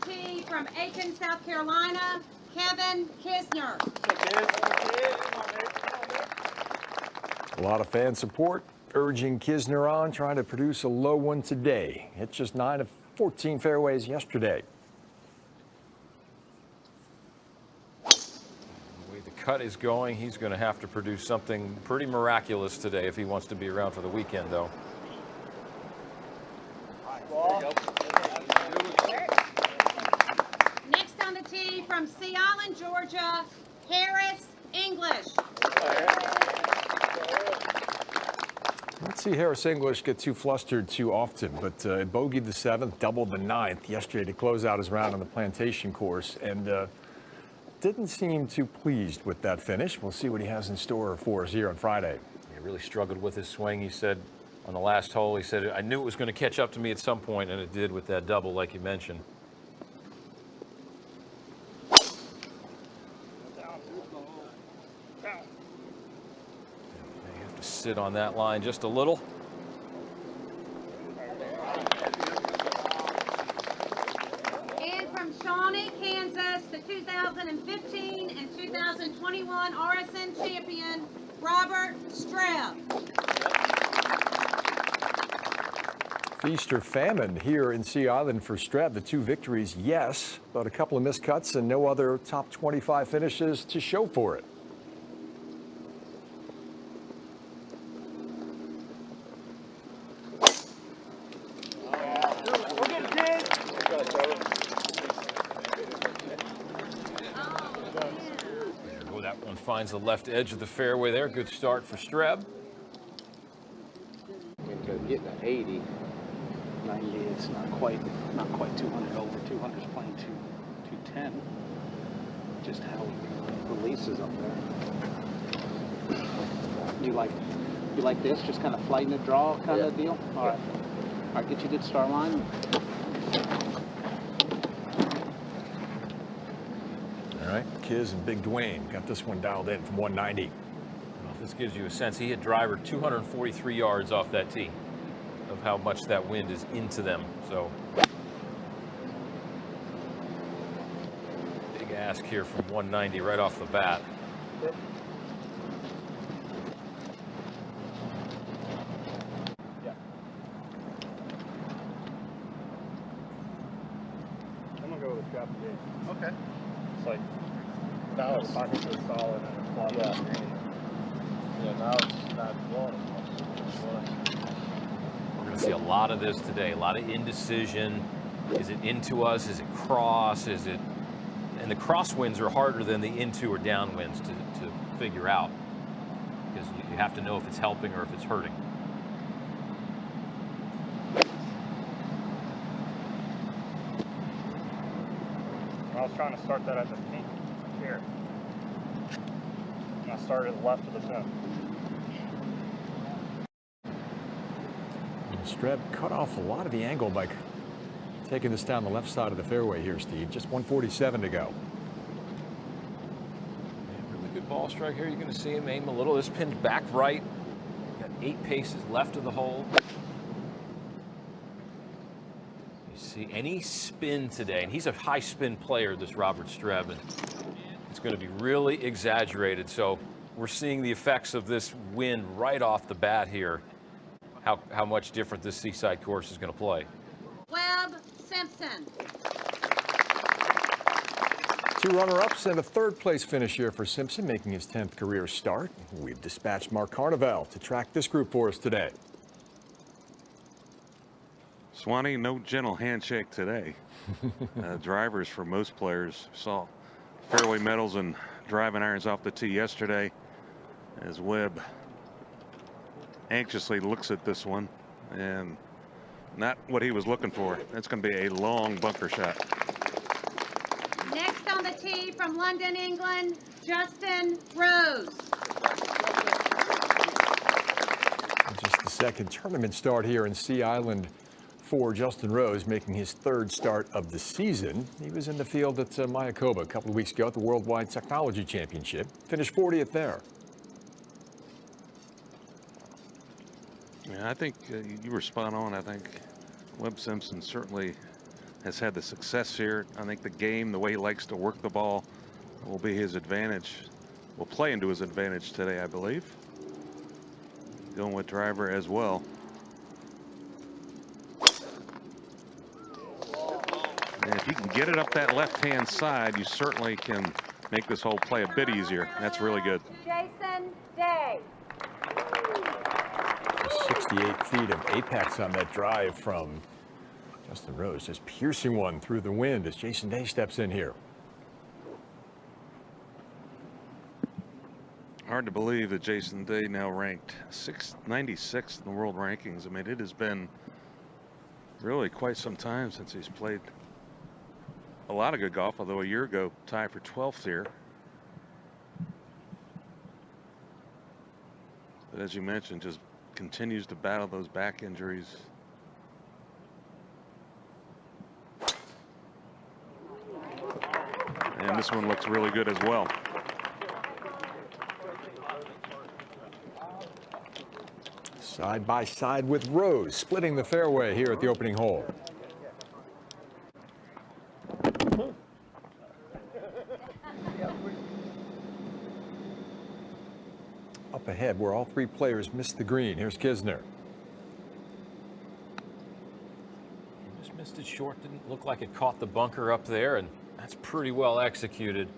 tee from Aiken, South Carolina, Kevin Kisner. A lot of fan support urging Kisner on, trying to produce a low one today. Hit just 9 of 14 fairways yesterday. The way the cut is going, he's going to have to produce something pretty miraculous today if he wants to be around for the weekend, though. Next on the tee from Sea Island, Georgia, Harris English. Let's see Harris English get too flustered too often, but bogeyed the 7th, doubled the 9th yesterday to close out his round on the Plantation course, and didn't seem too pleased with that finish. We'll see what he has in store for us here on Friday. He really struggled with his swing. He said on the last hole, he said, I knew it was going to catch up to me at some point, and it did with that double, like you mentioned. They have to sit on that line just a little. And from Shawnee, Kansas, the 2015 and 2021 RSM champion, Robert Streb. Feast or famine here in Sea Island for Streb. The 2 victories, yes, but a couple of missed cuts and no other top 25 finishes to show for it. That one finds the left edge of the fairway there. Good start for Streb. Getting at 80, 90, it's not quite 200 over. 200 is playing 210. Just how he releases up there. You like this? Just kind of flighting a draw kind of deal? All right. All right, get you to the start line. All right, Kiz and Big Dwayne got this one dialed in from 190. Well, if this gives you a sense, he hit driver 243 yards off that tee of how much that wind is into them. So big ask here from 190 right off the bat. Yeah. I'm gonna go with a trap again. Okay. It's like now it's pockets are solid and it's flat. Yeah, now it's not blowing as much. We're going to see a lot of this today, a lot of indecision. Is it into us? Is it cross? Is it? And the crosswinds are harder than the into or downwinds to figure out, because you have to know if it's helping or if it's hurting. I was trying to start that at the pink here. And I started at the left of the pin. Streb cut off a lot of the angle by taking this down the left side of the fairway here, Steve. Just 147 to go. Yeah, really good ball strike here. You're going to see him aim a little. This pin's back right. Got 8 paces left of the hole. You see any spin today, and he's a high spin player, this Robert Streb, and it's going to be really exaggerated. So we're seeing the effects of this wind right off the bat here. How much different this Seaside course is going to play. Webb Simpson. 2 runner-ups and a 3rd place finish here for Simpson, making his 10th career start. We've dispatched Mark Carnival to track this group for us today. Swanee, no gentle handshake today. Drivers for most players saw fairway medals and driving irons off the tee yesterday as Webb anxiously looks at this one, and not what he was looking for. That's going to be a long bunker shot. Next on the tee from London, England, Justin Rose. Just the 2nd tournament start here in Sea Island for Justin Rose, making his 3rd start of the season. He was in the field at Mayakoba a couple of weeks ago at the Worldwide Technology Championship. Finished 40th there. Yeah, I think you were spot on. I think Webb Simpson certainly has had the success here. I think the game, the way he likes to work the ball, will be his advantage. Will play into his advantage today, I believe. Going with driver as well. And if you can get it up that left-hand side, you certainly can make this whole play a bit easier. That's really good. JasonDay. 68 feet of apex on that drive from Justin Rose, just piercing one through the wind as JasonDay steps in here. Hard to believe that JasonDay now ranked 96th in the world rankings. I mean, it has been really quite some time since he's played a lot of good golf, although a year ago tied for 12th here. But as you mentioned, just continues to battle those back injuries. And this one looks really good as well. Side by side with Rose, splitting the fairway here at the opening hole. Up ahead, where all three players missed the green. Here's Kisner. Just missed it short. Didn't look like it caught the bunker up there, and that's pretty well executed.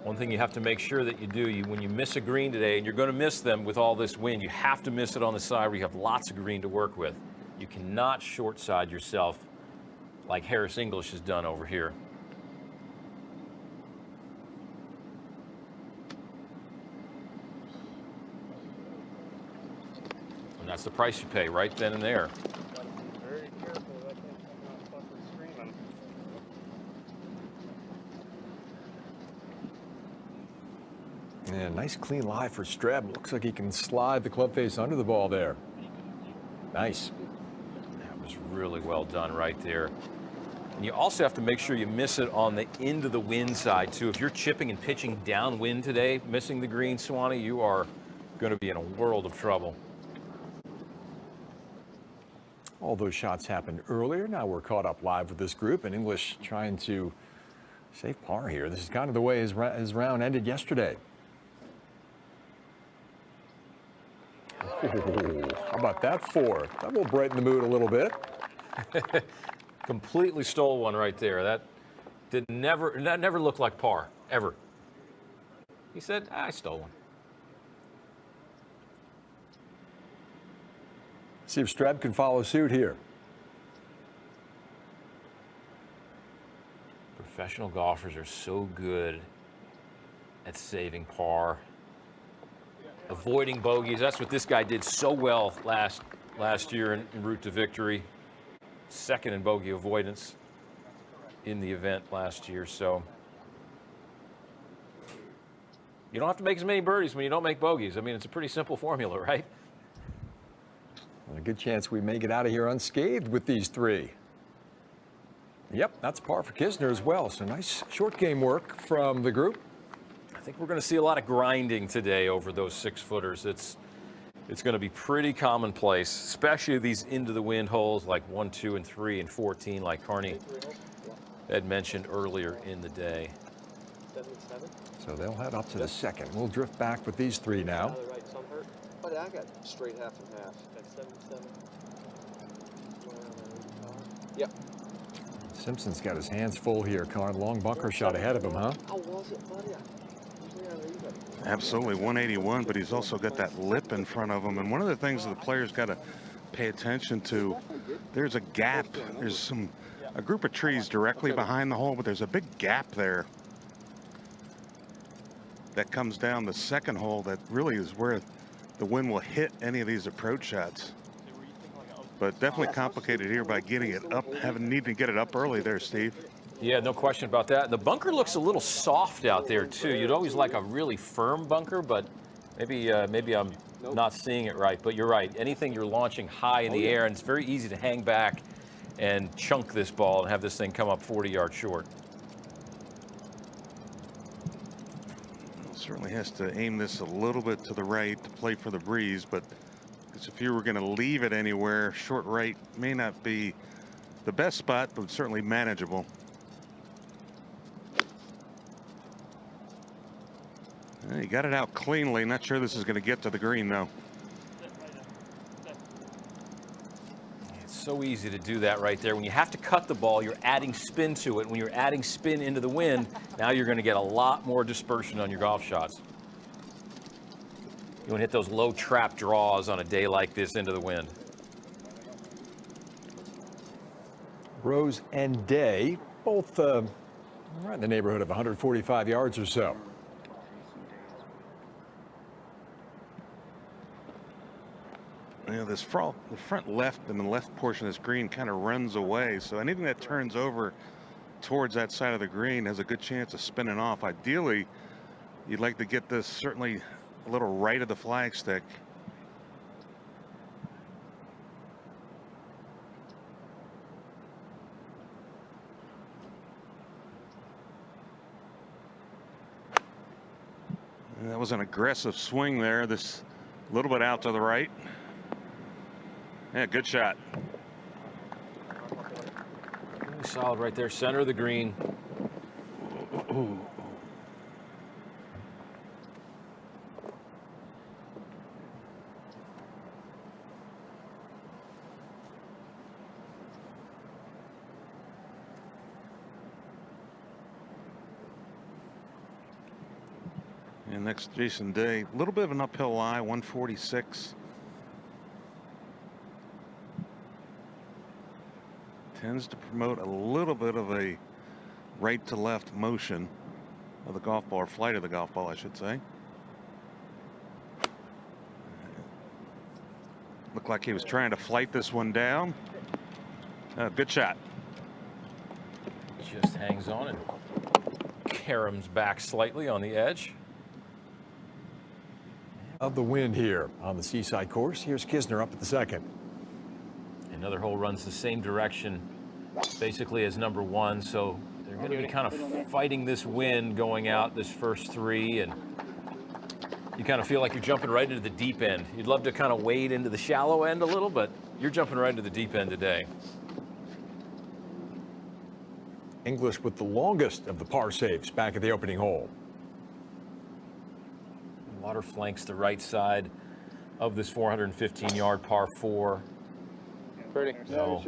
One thing you have to make sure that you do, when you miss a green today, and you're going to miss them with all this wind, you have to miss it on the side where you have lots of green to work with. You cannot short side yourself like Harris English has done over here. And that's the price you pay right then and there. Very careful, that thing coming out fucking screaming. Yeah, nice clean lie for Streb. Looks like he can slide the club face under the ball there. Nice. That was really well done right there. And you also have to make sure you miss it on the into the wind side too. If you're chipping and pitching downwind today, missing the green, Swanee, you are going to be in a world of trouble. All those shots happened earlier. Now we're caught up live with this group, and English trying to save par here. This is kind of the way his round ended yesterday. Oh, how about that four? That will brighten the mood a little bit. Completely stole one right there. That never looked like par, ever. He said, I stole one. See if Streb can follow suit here. Professional golfers are so good at saving par, avoiding bogeys. That's what this guy did so well last year en route to victory. Second in bogey avoidance in the event last year. So you don't have to make as many birdies when you don't make bogeys. I mean, it's a pretty simple formula, right? A good chance we may get out of here unscathed with these three. Yep, that's par for Kisner as well. So nice short game work from the group. I think we're going to see a lot of grinding today over those 6-footers. It's going to be pretty commonplace, especially these into the wind holes like 1, 2, and 3, and 14, like Carney had mentioned earlier in the day. So they'll head up to the second. We'll drift back with these three now. I got straight half and half. That's 77. Yep. Simpson's got his hands full here, Con. Long bunker shot ahead of him, huh? How was it, buddy? Absolutely, 181, but he's also got that lip in front of him. And one of the things that the players got to pay attention to, there's a gap. There's a group of trees directly behind the hole, but there's a big gap there that comes down the second hole that really is where the wind will hit any of these approach shots. But definitely complicated here by getting it up, needing to get it up early there, Steve. Yeah, no question about that. The bunker looks a little soft out there too. You'd always like a really firm bunker, but maybe I'm not seeing it right. But you're right. Anything you're launching high in the air, and it's very easy to hang back and chunk this ball and have this thing come up 40 yards short. Certainly has to aim this a little bit to the right to play for the breeze, but if you were going to leave it anywhere, short right may not be the best spot, but certainly manageable. He got it out cleanly. Not sure this is going to get to the green, though. It's so easy to do that right there. When you have to cut the ball, you're adding spin to it. When you're adding spin into the wind, now you're going to get a lot more dispersion on your golf shots. You want to hit those low trap draws on a day like this into the wind. Rose and Day, both right in the neighborhood of 145 yards or so. You know, the front left and the left portion of this green kind of runs away. So anything that turns over towards that side of the green has a good chance of spinning off. Ideally, you'd like to get this certainly a little right of the flagstick. And that was an aggressive swing there. This a little bit out to the right. Yeah, good shot. Really solid right there, center of the green. And next, Jason Day, a little bit of an uphill lie, 146. Tends to promote a little bit of a right to left motion of the golf ball, or flight of the golf ball, I should say. Looked like he was trying to flight this one down. Good shot. Just hangs on and caroms back slightly on the edge. Of the wind here on the Seaside course. Here's Kisner up at the second. Another hole runs the same direction basically as number one, so they're going to be kind of fighting this wind going out this first three, and you kind of feel like you're jumping right into the deep end. You'd love to kind of wade into the shallow end a little, but you're jumping right into the deep end today. English with the longest of the par saves back at the opening hole. Water flanks the right side of this 415-yard par 4. Pretty. So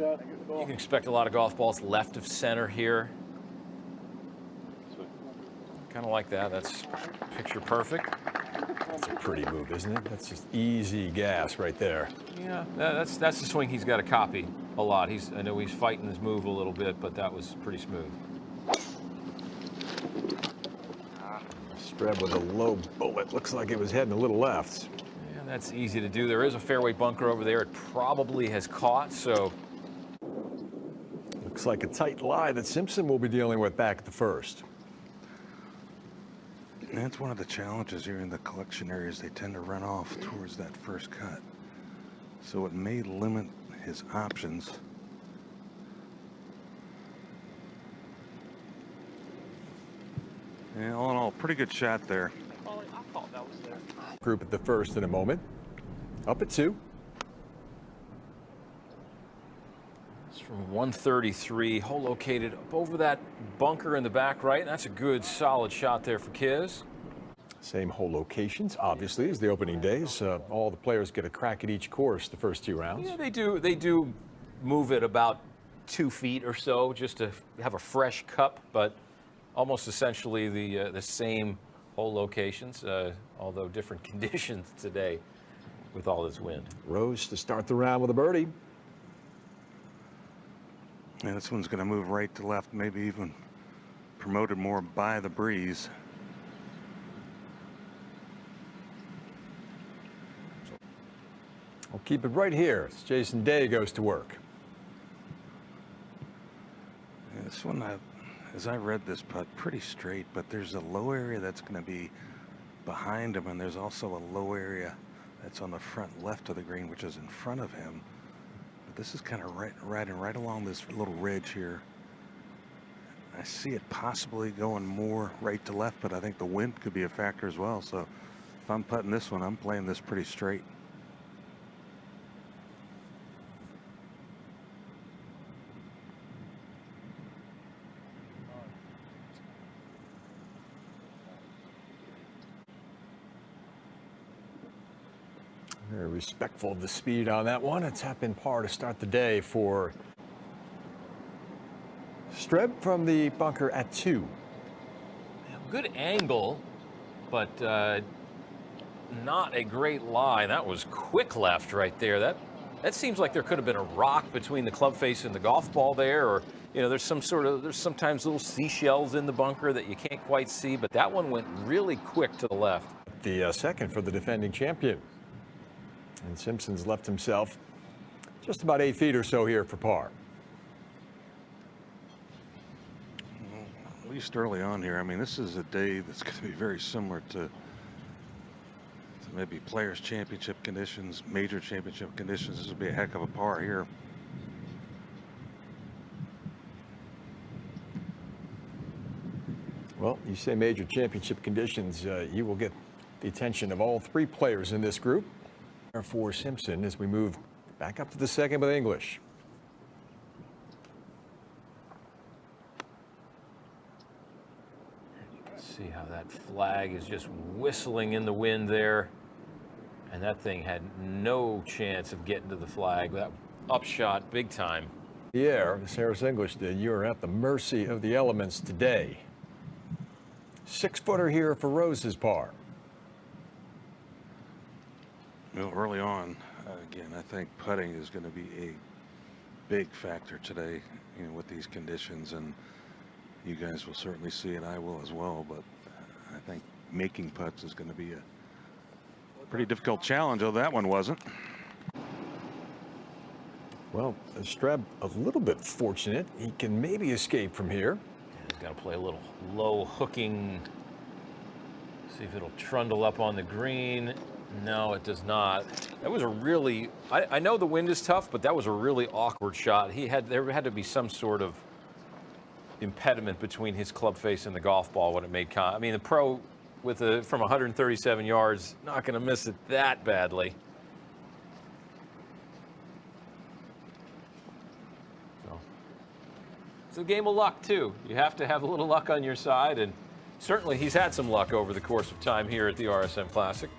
you can expect a lot of golf balls left of center here. Kind of like that. That's picture perfect. That's a pretty move, isn't it? That's just easy gas right there. Yeah, that's the swing he's got to copy a lot. I know he's fighting his move a little bit, but that was pretty smooth. Spread with a low bullet. Looks like it was heading a little left. Yeah, that's easy to do. There is a fairway bunker over there. It probably has caught, so. Looks like a tight lie that Simpson will be dealing with back at the first. And that's one of the challenges here in the collection areas. They tend to run off towards that first cut. So it may limit his options. Yeah, all in all, pretty good shot there. I thought that was there. Group at the first in a moment. Up at 2. It's from 133, hole located up over that bunker in the back right. And that's a good, solid shot there for Kiz. Same hole locations, obviously, as the opening days. All the players get a crack at each course the first 2 rounds. Yeah, they do. They do move it about 2 feet or so just to have a fresh cup, but almost essentially the same hole locations, although different conditions today with all this wind. Rose to start the round with a birdie. And this one's going to move right to left, maybe even promoted more by the breeze. We'll keep it right here as Jason Day goes to work. Yeah, this one, as I read this putt, pretty straight, but there's a low area that's going to be behind him, and there's also a low area that's on the front left of the green, which is in front of him. But this is kind of riding right along this little ridge here. I see it possibly going more right to left, but I think the wind could be a factor as well. So if I'm putting this one, I'm playing this pretty straight. Very respectful of the speed on that one. A tap in par to start the day for Streb from the bunker at 2. Good angle, but not a great lie. That was quick left right there. That seems like there could have been a rock between the club face and the golf ball there, or there's sometimes little seashells in the bunker that you can't quite see, but that one went really quick to the left. The second for the defending champion. And Simpson's left himself just about 8 feet or so here for par. Well, at least early on here, I mean, this is a day that's going to be very similar to maybe Players Championship conditions, major championship conditions. This would be a heck of a par here. Well, you say major championship conditions, you will get the attention of all 3 players in this group. For Simpson as we move back up to the second with English. See how that flag is just whistling in the wind there. And that thing had no chance of getting to the flag. That upshot big time. Yeah, as Harris English did, you are at the mercy of the elements today. 6-footer here for Rose's par. Well, early on, again, I think putting is going to be a big factor today, with these conditions, and you guys will certainly see it. I will as well, but I think making putts is going to be a pretty difficult challenge, although that one wasn't. Well, Streb a little bit fortunate. He can maybe escape from here. He's got to play a little low hooking. See if it'll trundle up on the green. No, it does not. That was a really, I know the wind is tough, but that was a really awkward shot. There had to be some sort of impediment between his club face and the golf ball when it made contact. I mean, the pro from 137 yards, not going to miss it that badly. So it's a game of luck too. You have to have a little luck on your side, and certainly he's had some luck over the course of time here at the RSM Classic.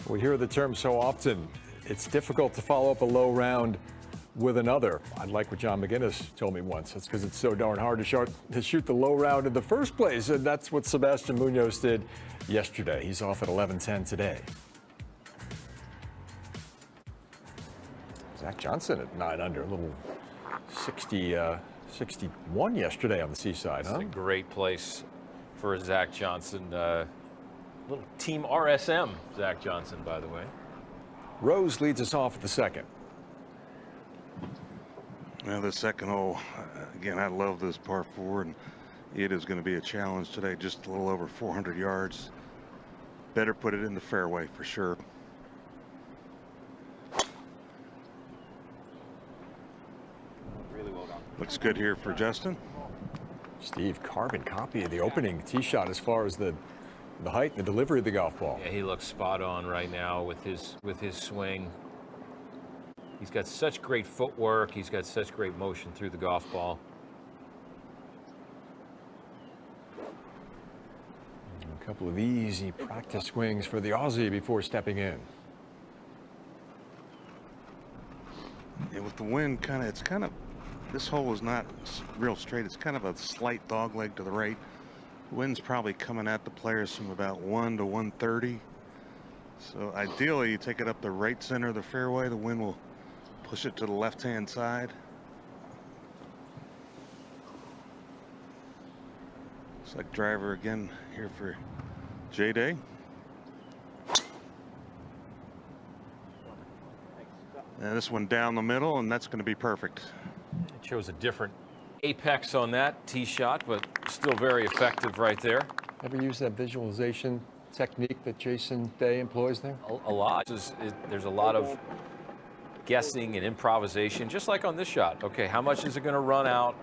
We hear the term so often. It's difficult to follow up a low round with another. I like what John McGinnis told me once. It's because it's so darn hard to shoot the low round in the first place, and that's what Sebastian Munoz did yesterday. He's off at 11-10 today. Zach Johnson at 9 under, a little 61 yesterday on the seaside, huh? It's a great place for Zach Johnson. Little Team RSM, Zach Johnson, by the way. Rose leads us off at the second. Now the second hole, again, I love this par 4, and it is going to be a challenge today. Just a little over 400 yards. Better put it in the fairway for sure. Really well done. Looks good here for Justin. Steve, carbon copy of the opening tee shot as far as the height and the delivery of the golf ball. Yeah, he looks spot on right now with his swing. He's got such great footwork. He's got such great motion through the golf ball. A couple of easy practice swings for the Aussie before stepping in. And with the wind, this hole is not real straight. It's kind of a slight dog leg to the right. Wind's probably coming at the players from about 1 to 130. So ideally, you take it up the right center of the fairway. The wind will push it to the left-hand side. Looks like driver again here for J-Day. And this one down the middle, and that's going to be perfect. It shows a different apex on that tee shot, but still very effective right there. Ever use that visualization technique that JasonDay employs there? A lot. There's a lot of guessing and improvisation, just like on this shot. Okay, how much is it going to run out?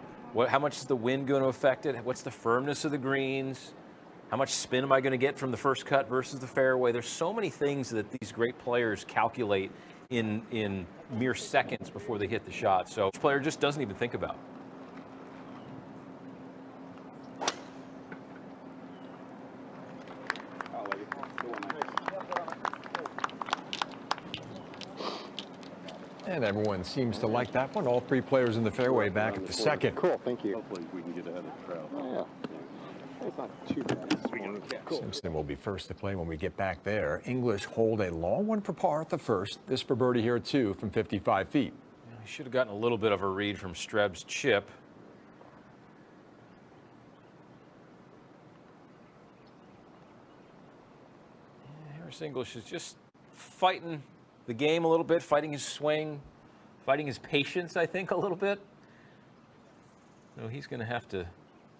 How much is the wind going to affect it? What's the firmness of the greens? How much spin am I going to get from the first cut versus the fairway? There's so many things that these great players calculate in mere seconds before they hit the shot. So each player just doesn't even think about. Everyone seems to like that one. All three players in the fairway back at the second. Cool, thank you. Hopefully we can get ahead of the crowd. Oh, yeah. It's not too bad. Yeah, cool. Simpson will be first to play when we get back there. English hold a long one for par at the first. This for birdie here at 2 from 55 feet. He should have gotten a little bit of a read from Streb's chip. Harris English is just fighting the game a little bit, fighting his swing, fighting his patience, I think, a little bit. So he's going to have to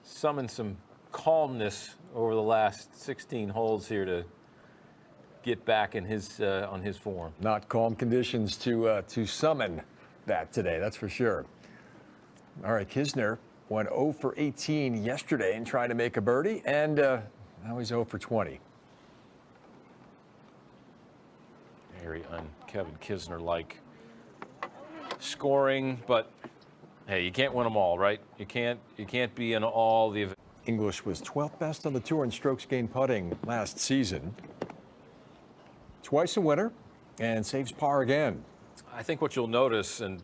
summon some calmness over the last 16 holes here to get back in his on his form. Not calm conditions to summon that today, that's for sure. All right, Kisner went 0 for 18 yesterday and tried to make a birdie, and now he's 0 for 20. Very Kevin Kisner-like scoring, but hey, you can't win them all, right? You can't be in all the. English was 12th best on the tour in strokes gained putting last season. Twice a winner and saves par again. I think what you'll notice, and